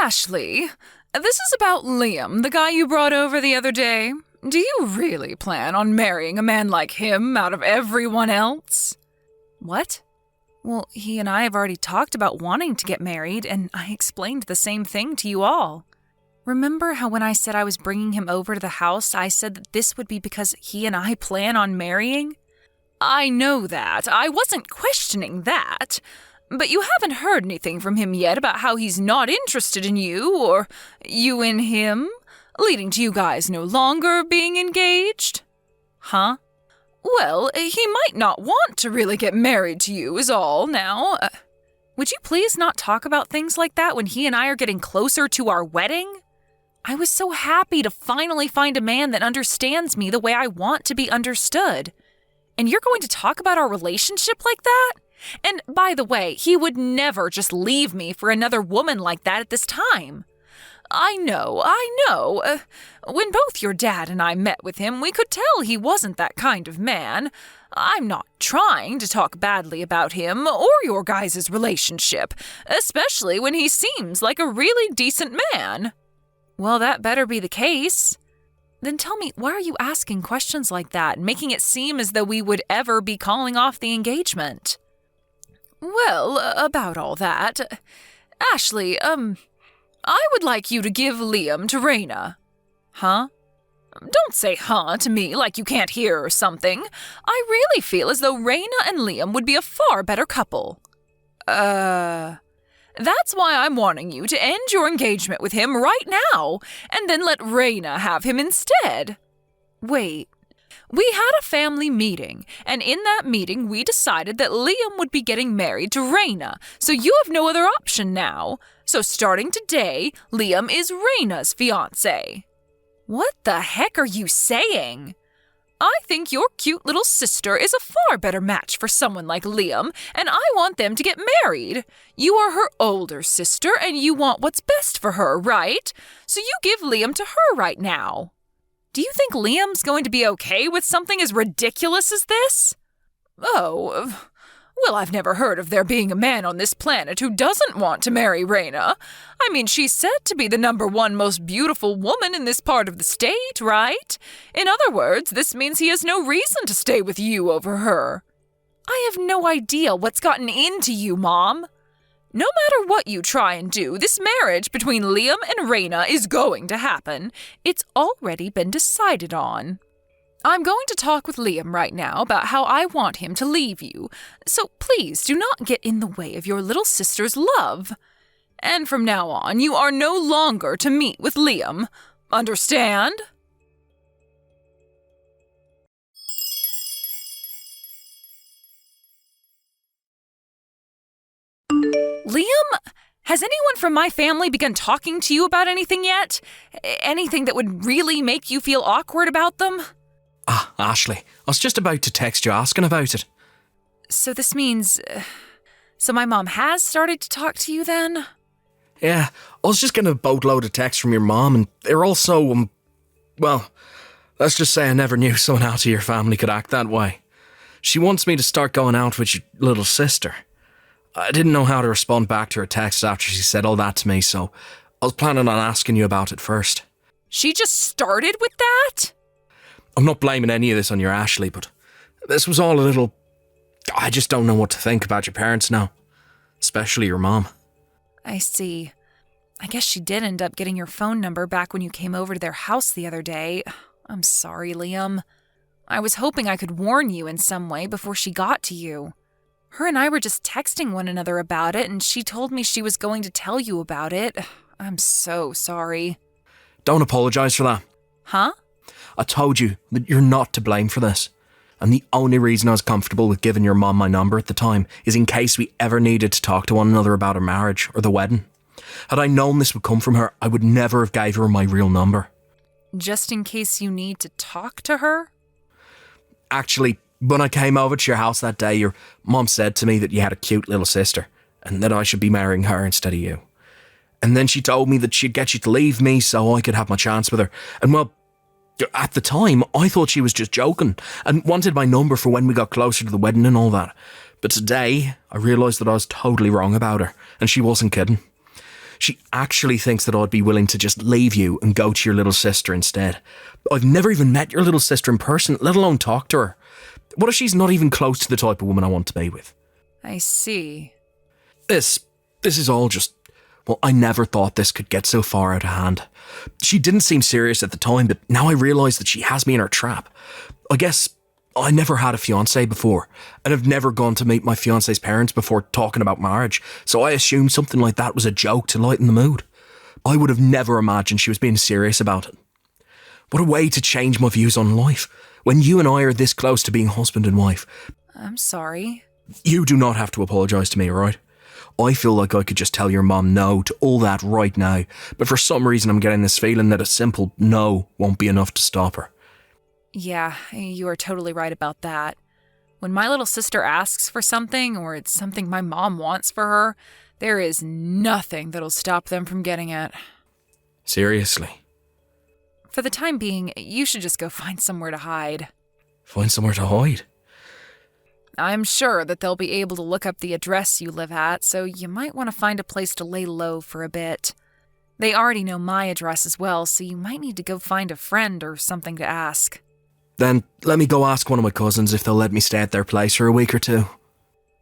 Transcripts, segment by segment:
Ashley, this is about Liam, the guy you brought over the other day. Do you really plan on marrying a man like him out of everyone else? What? Well, he and I have already talked about wanting to get married, and I explained the same thing to you all. Remember how when I said I was bringing him over to the house, I said that this would be because he and I plan on marrying? I know that. I wasn't questioning that. But you haven't heard anything from him yet about how he's not interested in you, or you in him, leading to you guys no longer being engaged? Huh? Well, he might not want to really get married to you is all now. Would you please not talk about things like that when he and I are getting closer to our wedding? I was so happy to finally find a man that understands me the way I want to be understood. And you're going to talk about our relationship like that? And by the way, he would never just leave me for another woman like that at this time. I know. When both your dad and I met with him, we could tell he wasn't that kind of man. I'm not trying to talk badly about him or your guys' relationship, especially when he seems like a really decent man. Well, that better be the case. Then tell me, why are you asking questions like that and making it seem as though we would ever be calling off the engagement? Well, about all that, Ashley, I would like you to give Liam to Raina. Huh? Don't say huh to me like you can't hear or something. I really feel as though Raina and Liam would be a far better couple. That's why I'm wanting you to end your engagement with him right now, and then let Raina have him instead. Wait. We had a family meeting, and in that meeting we decided that Liam would be getting married to Raina, so you have no other option now. So starting today, Liam is Raina's fiance. What the heck are you saying? I think your cute little sister is a far better match for someone like Liam, and I want them to get married. You are her older sister, and you want what's best for her, right? So you give Liam to her right now. Do you think Liam's going to be okay with something as ridiculous as this? Oh, well, I've never heard of there being a man on this planet who doesn't want to marry Raina. I mean, she's said to be the #1 most beautiful woman in this part of the state, right? In other words, this means he has no reason to stay with you over her. I have no idea what's gotten into you, Mom. No matter what you try and do, this marriage between Liam and Raina is going to happen. It's already been decided on. I'm going to talk with Liam right now about how I want him to leave you, so please do not get in the way of your little sister's love. And from now on, you are no longer to meet with Liam. Understand? Liam, has anyone from my family begun talking to you about anything yet? Anything that would really make you feel awkward about them? Ashley, I was just about to text you asking about it. So this means... so my mom has started to talk to you then? Yeah, I was just getting a boatload of texts from your mom, and they're all so, well, let's just say I never knew someone out of your family could act that way. She wants me to start going out with your little sister. I didn't know how to respond back to her text after she said all that to me, so I was planning on asking you about it first. She just started with that? I'm not blaming any of this on your Ashley, but this was all a little... I just don't know what to think about your parents now. Especially your mom. I see. I guess she did end up getting your phone number back when you came over to their house the other day. I'm sorry, Liam. I was hoping I could warn you in some way before she got to you. Her and I were just texting one another about it, and she told me she was going to tell you about it. I'm so sorry. Don't apologise for that. Huh? I told you that you're not to blame for this. And the only reason I was comfortable with giving your mom my number at the time is in case we ever needed to talk to one another about our marriage or the wedding. Had I known this would come from her, I would never have gave her my real number. Just in case you need to talk to her? Actually, when I came over to your house that day, your mom said to me that you had a cute little sister and that I should be marrying her instead of you. And then she told me that she'd get you to leave me so I could have my chance with her. And well, at the time, I thought she was just joking and wanted my number for when we got closer to the wedding and all that. But today, I realised that I was totally wrong about her and she wasn't kidding. She actually thinks that I'd be willing to just leave you and go to your little sister instead. I've never even met your little sister in person, let alone talk to her. What if she's not even close to the type of woman I want to be with? I see. This is all just... Well, I never thought this could get so far out of hand. She didn't seem serious at the time, but now I realise that she has me in her trap. I guess I never had a fiance before, and I've never gone to meet my fiance's parents before talking about marriage, so I assumed something like that was a joke to lighten the mood. I would have never imagined she was being serious about it. What a way to change my views on life, when you and I are this close to being husband and wife. I'm sorry. You do not have to apologise to me, alright? I feel like I could just tell your mom no to all that right now, but for some reason I'm getting this feeling that a simple no won't be enough to stop her. Yeah, you are totally right about that. When my little sister asks for something, or it's something my mom wants for her, there is nothing that'll stop them from getting it. Seriously? For the time being, you should just go find somewhere to hide. Find somewhere to hide? I'm sure that they'll be able to look up the address you live at, so you might want to find a place to lay low for a bit. They already know my address as well, so you might need to go find a friend or something to ask. Then let me go ask one of my cousins if they'll let me stay at their place for a week or two.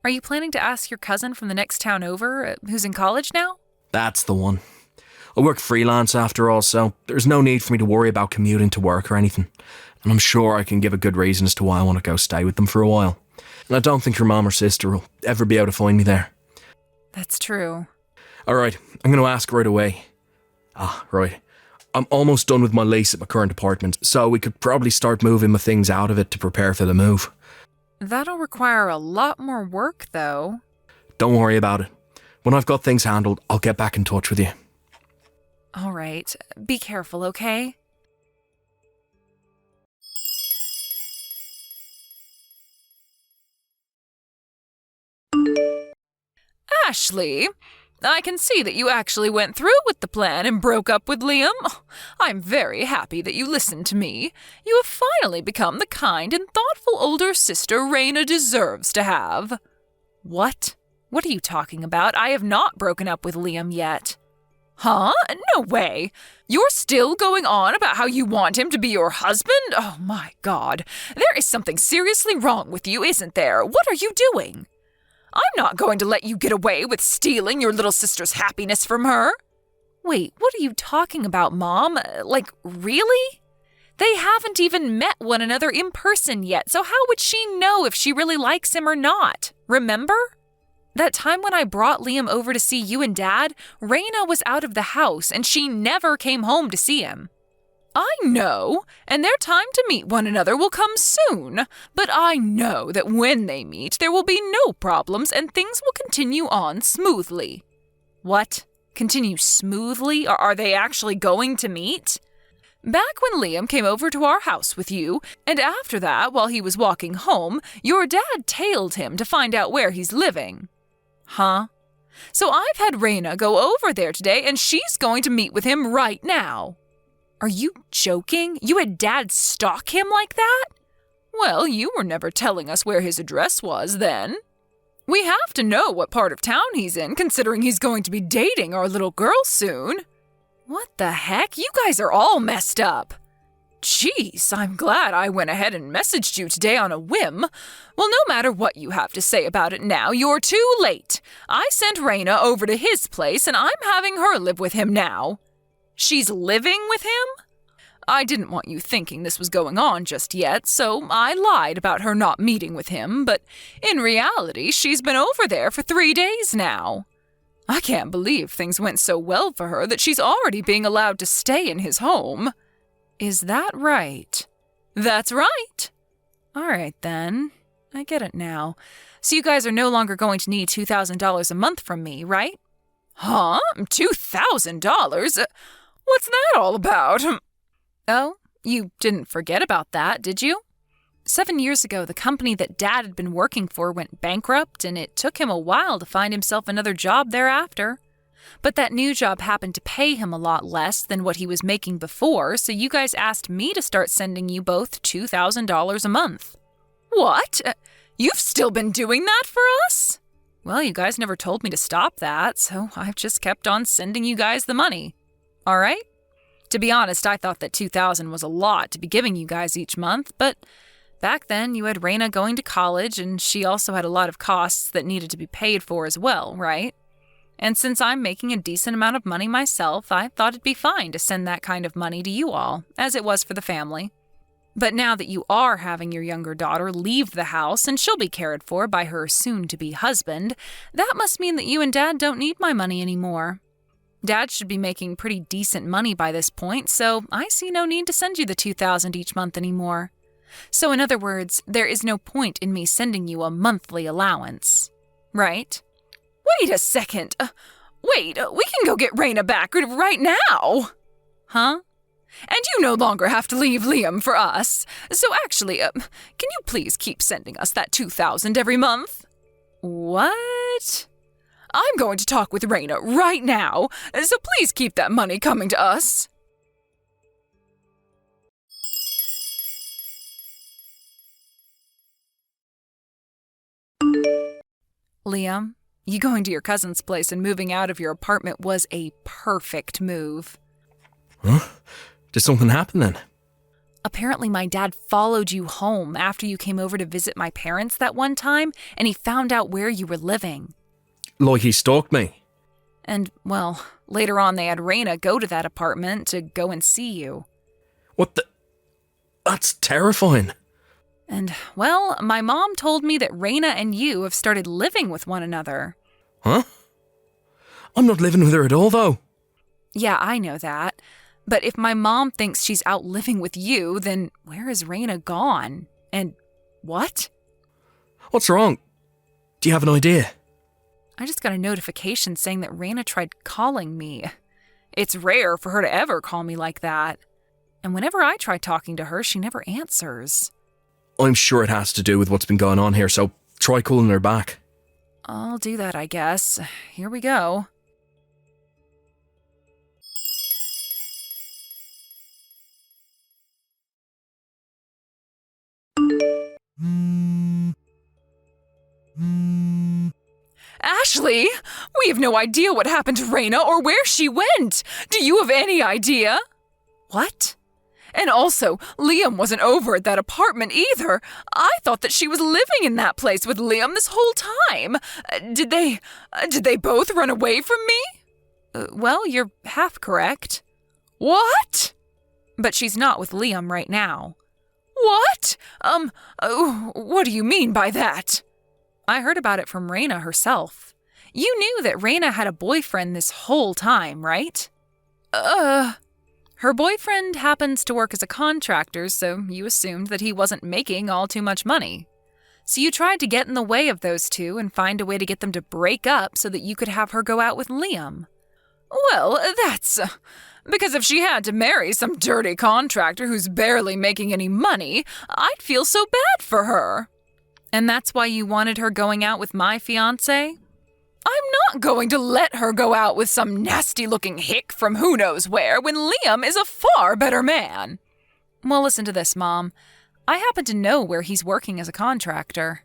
Are you planning to ask your cousin from the next town over, who's in college now? That's the one. I work freelance after all, so there's no need for me to worry about commuting to work or anything. And I'm sure I can give a good reason as to why I want to go stay with them for a while. And I don't think your mom or sister will ever be able to find me there. That's true. Alright, I'm going to ask right away. Right. I'm almost done with my lease at my current apartment, so we could probably start moving my things out of it to prepare for the move. That'll require a lot more work, though. Don't worry about it. When I've got things handled, I'll get back in touch with you. All right. Be careful, okay? Ashley, I can see that you actually went through with the plan and broke up with Liam. I'm very happy that you listened to me. You have finally become the kind and thoughtful older sister Raina deserves to have. What? What are you talking about? I have not broken up with Liam yet. Huh? No way. You're still going on about how you want him to be your husband? Oh my God. There is something seriously wrong with you, isn't there? What are you doing? I'm not going to let you get away with stealing your little sister's happiness from her. Wait, what are you talking about, Mom? Like, really? They haven't even met one another in person yet, so how would she know if she really likes him or not? Remember? That time when I brought Liam over to see you and Dad, Raina was out of the house and she never came home to see him. I know, and their time to meet one another will come soon, but I know that when they meet, there will be no problems and things will continue on smoothly. What? Continue smoothly? Or are they actually going to meet? Back when Liam came over to our house with you, and after that, while he was walking home, your dad tailed him to find out where he's living. Huh? So I've had Raina go over there today, and she's going to meet with him right now. Are you joking? You had Dad stalk him like that? Well, you were never telling us where his address was then. We have to know what part of town he's in, considering he's going to be dating our little girl soon. What the heck? You guys are all messed up. Jeez, I'm glad I went ahead and messaged you today on a whim. Well, no matter what you have to say about it now, you're too late. I sent Raina over to his place, and I'm having her live with him now. She's living with him? I didn't want you thinking this was going on just yet, so I lied about her not meeting with him, but in reality, she's been over there for 3 days now. I can't believe things went so well for her that she's already being allowed to stay in his home. Is that right? That's right. All right, then. I get it now. So you guys are no longer going to need $2,000 a month from me, right? Huh? $2,000? What's that all about? Oh, you didn't forget about that, did you? 7 years ago, the company that Dad had been working for went bankrupt, and it took him a while to find himself another job thereafter. But that new job happened to pay him a lot less than what he was making before, so you guys asked me to start sending you both $2,000 a month. What? You've still been doing that for us? Well, you guys never told me to stop that, so I've just kept on sending you guys the money. All right? To be honest, I thought that $2,000 was a lot to be giving you guys each month, but back then you had Raina going to college, and she also had a lot of costs that needed to be paid for as well, right? And since I'm making a decent amount of money myself, I thought it'd be fine to send that kind of money to you all, as it was for the family. But now that you are having your younger daughter leave the house and she'll be cared for by her soon-to-be husband, that must mean that you and Dad don't need my money anymore. Dad should be making pretty decent money by this point, so I see no need to send you the $2,000 each month anymore. So in other words, there is no point in me sending you a monthly allowance. Right? Wait a second. We can go get Raina back right now. Huh? And you no longer have to leave Liam for us. So actually, can you please keep sending us that $2,000 every month? What? I'm going to talk with Raina right now, so please keep that money coming to us. Liam, you going to your cousin's place and moving out of your apartment was a perfect move. Huh? Did something happen then? Apparently my dad followed you home after you came over to visit my parents that one time, and he found out where you were living. Like he stalked me? And, well, later on they had Raina go to that apartment to go and see you. What the... That's terrifying. And, well, my mom told me that Raina and you have started living with one another. Huh? I'm not living with her at all, though. Yeah, I know that. But if my mom thinks she's out living with you, then where is Raina gone? And what? What's wrong? Do you have an idea? I just got a notification saying that Raina tried calling me. It's rare for her to ever call me like that. And whenever I try talking to her, she never answers. I'm sure it has to do with what's been going on here, so try calling her back. I'll do that, I guess. Here we go. Ashley, we have no idea what happened to Raina or where she went. Do you have any idea? What? And also, Liam wasn't over at that apartment either. I thought that she was living in that place with Liam this whole time. Did they both run away from me? Well, you're half correct. What? But she's not with Liam right now. What? What do you mean by that? I heard about it from Raina herself. You knew that Raina had a boyfriend this whole time, right? Her boyfriend happens to work as a contractor, so you assumed that he wasn't making all too much money. So you tried to get in the way of those two and find a way to get them to break up so that you could have her go out with Liam. Well, that's... because if she had to marry some dirty contractor who's barely making any money, I'd feel so bad for her. And that's why you wanted her going out with my fiance? I'm not going to let her go out with some nasty-looking hick from who knows where when Liam is a far better man. Well, listen to this, Mom. I happen to know where he's working as a contractor.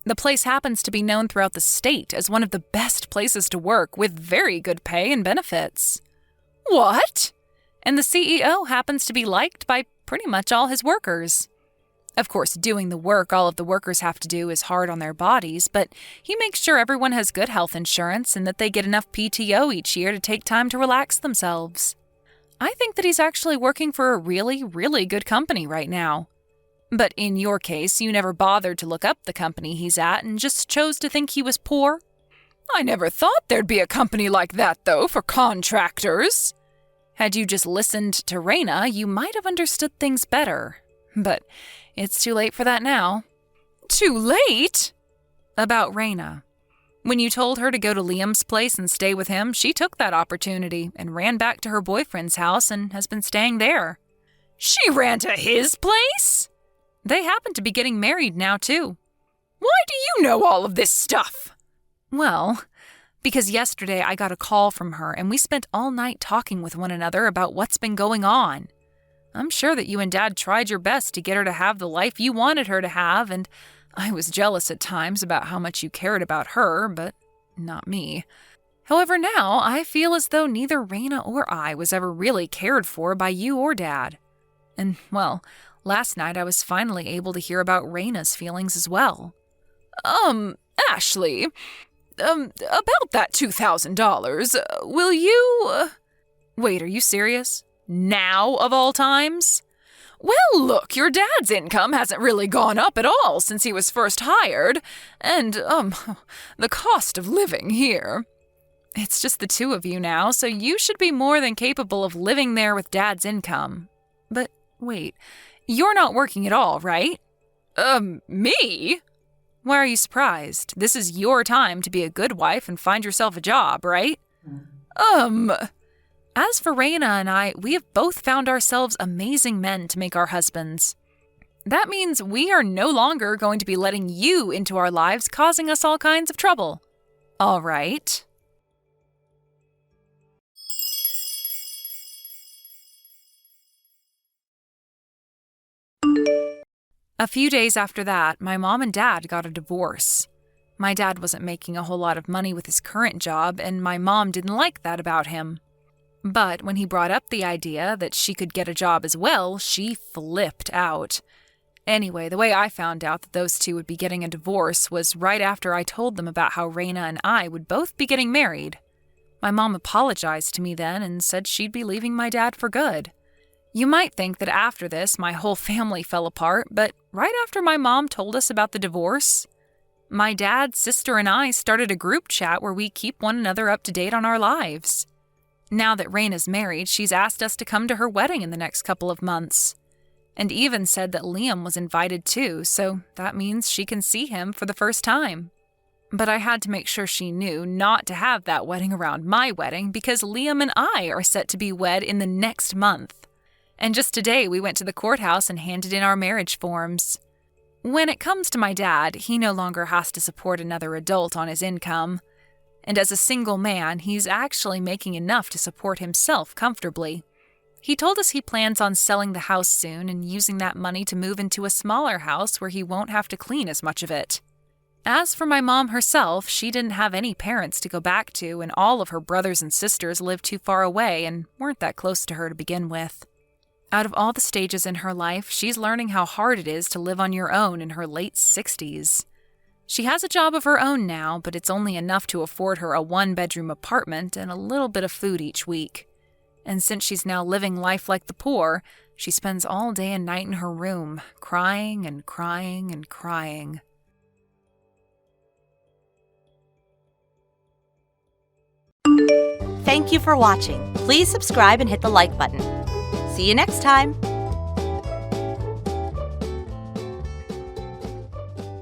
The place happens to be known throughout the state as one of the best places to work with very good pay and benefits. What? And the CEO happens to be liked by pretty much all his workers. Of course, doing the work all of the workers have to do is hard on their bodies, but he makes sure everyone has good health insurance and that they get enough PTO each year to take time to relax themselves. I think that he's actually working for a really, really good company right now. But in your case, you never bothered to look up the company he's at and just chose to think he was poor. I never thought there'd be a company like that, though, for contractors. Had you just listened to Raina, you might have understood things better. But it's too late for that now. Too late? About Raina. When you told her to go to Liam's place and stay with him, she took that opportunity and ran back to her boyfriend's house and has been staying there. She ran to his place? They happen to be getting married now, too. Why do you know all of this stuff? Well, because yesterday I got a call from her and we spent all night talking with one another about what's been going on. I'm sure that you and Dad tried your best to get her to have the life you wanted her to have, and I was jealous at times about how much you cared about her, but not me. However, now I feel as though neither Raina or I was ever really cared for by you or Dad. And, well, last night I was finally able to hear about Raina's feelings as well. Ashley, about that $2,000, will you… Wait, are you serious? Now of all times? Well, look, your dad's income hasn't really gone up at all since he was first hired, and, the cost of living here… It's just the two of you now, so you should be more than capable of living there with Dad's income. But wait, you're not working at all, right? Me? Why are you surprised? This is your time to be a good wife and find yourself a job, right? As for Raina and I, we have both found ourselves amazing men to make our husbands. That means we are no longer going to be letting you into our lives, causing us all kinds of trouble. All right? A few days after that, my mom and dad got a divorce. My dad wasn't making a whole lot of money with his current job, and my mom didn't like that about him. But when he brought up the idea that she could get a job as well, she flipped out. Anyway, the way I found out that those two would be getting a divorce was right after I told them about how Raina and I would both be getting married. My mom apologized to me then and said she'd be leaving my dad for good. You might think that after this, my whole family fell apart, but right after my mom told us about the divorce, my dad, sister, and I started a group chat where we keep one another up to date on our lives. Now that Raina's married, she's asked us to come to her wedding in the next couple of months, and even said that Liam was invited too, so that means she can see him for the first time. But I had to make sure she knew not to have that wedding around my wedding because Liam and I are set to be wed in the next month. And just today, we went to the courthouse and handed in our marriage forms. When it comes to my dad, he no longer has to support another adult on his income. And as a single man, he's actually making enough to support himself comfortably. He told us he plans on selling the house soon and using that money to move into a smaller house where he won't have to clean as much of it. As for my mom herself, she didn't have any parents to go back to, and all of her brothers and sisters lived too far away and weren't that close to her to begin with. Out of all the stages in her life, she's learning how hard it is to live on your own in her late 60s. She has a job of her own now, but it's only enough to afford her a one-bedroom apartment and a little bit of food each week. And since she's now living life like the poor, she spends all day and night in her room, crying and crying and crying. Thank you for watching. Please subscribe and hit the like button. See you next time.